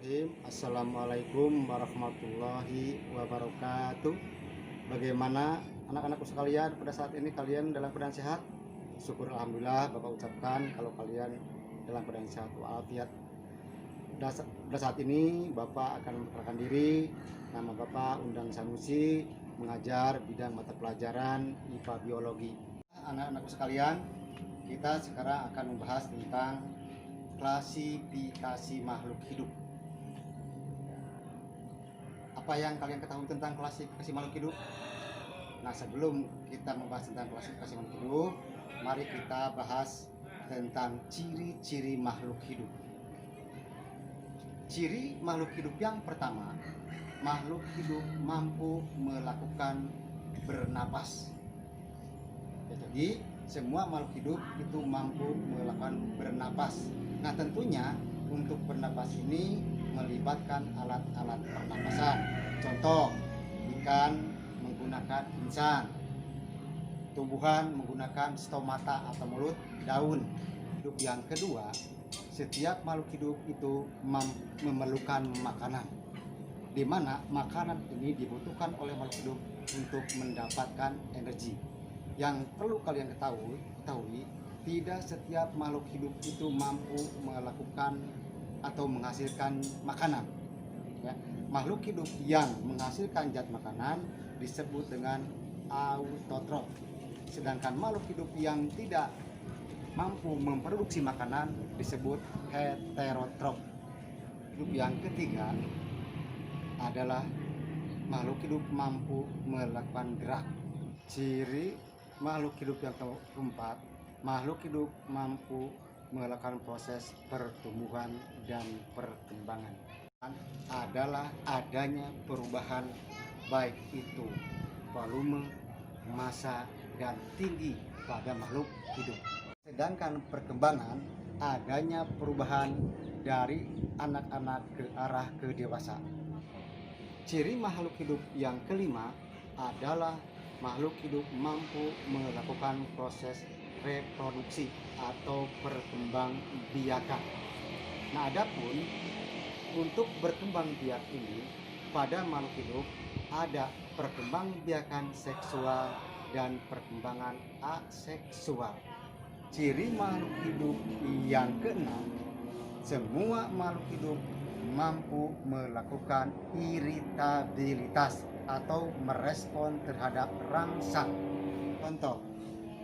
Bismillahirrahmanirrahim. Assalamualaikum warahmatullahi wabarakatuh. Bagaimana anak-anakku sekalian, pada saat ini kalian dalam keadaan sehat? Syukur alhamdulillah Bapak ucapkan kalau kalian dalam keadaan sehat walafiat. Pada saat ini Bapak akan memperkenalkan diri. Nama Bapak Undang Sanusi, mengajar bidang mata pelajaran IPA Biologi. Anak-anakku sekalian, kita sekarang akan membahas tentang klasifikasi makhluk hidup. Apa yang kalian ketahui tentang klasifikasi makhluk hidup? Nah, sebelum kita membahas tentang klasifikasi makhluk hidup, mari kita bahas tentang ciri-ciri makhluk hidup. Ciri makhluk hidup yang pertama, makhluk hidup mampu melakukan bernapas. Jadi semua makhluk hidup itu mampu melakukan bernapas. Nah, tentunya untuk bernapas ini melibatkan alat-alat pernapasan. Contoh, ikan menggunakan insang, tumbuhan menggunakan stomata atau mulut daun. Hidup yang kedua, setiap makhluk hidup itu memerlukan makanan, di mana makanan ini dibutuhkan oleh makhluk hidup untuk mendapatkan energi. Yang perlu kalian ketahui, tidak setiap makhluk hidup itu mampu melakukan atau menghasilkan makanan. Ya, makhluk hidup yang menghasilkan zat makanan disebut dengan autotrof. Sedangkan makhluk hidup yang tidak mampu memproduksi makanan disebut heterotrof. Hidup yang ketiga adalah makhluk hidup mampu melakukan gerak. Ciri makhluk hidup yang keempat, makhluk hidup mampu melakukan proses pertumbuhan dan perkembangan. Adalah adanya perubahan baik itu volume, massa, dan tinggi pada makhluk hidup. Sedangkan perkembangan adanya perubahan dari anak-anak ke arah ke dewasa. Ciri makhluk hidup yang kelima adalah makhluk hidup mampu melakukan proses reproduksi atau perkembangbiakan. Nah, adapun untuk berkembang biak ini pada makhluk hidup ada perkembangbiakan seksual dan perkembangan aseksual. Ciri makhluk hidup yang keenam, semua makhluk hidup mampu melakukan iritabilitas atau merespon terhadap rangsang. Contoh,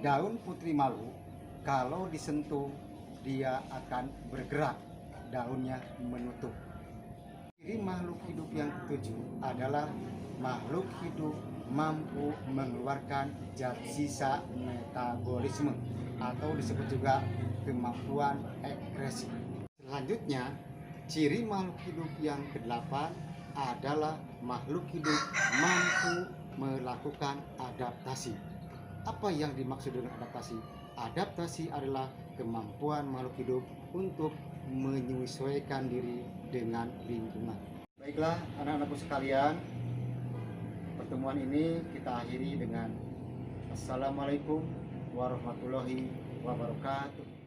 daun putri malu kalau disentuh dia akan bergerak, daunnya menutup. Ciri makhluk hidup yang ketujuh adalah makhluk hidup mampu mengeluarkan zat sisa metabolisme atau disebut juga kemampuan ekskresi. Selanjutnya, ciri makhluk hidup yang kedelapan adalah makhluk hidup mampu melakukan adaptasi. Apa yang dimaksud dengan adaptasi? Adaptasi adalah kemampuan makhluk hidup untuk menyesuaikan diri dengan lingkungan. Baiklah anak-anakku sekalian, pertemuan ini kita akhiri dengan Assalamualaikum warahmatullahi wabarakatuh.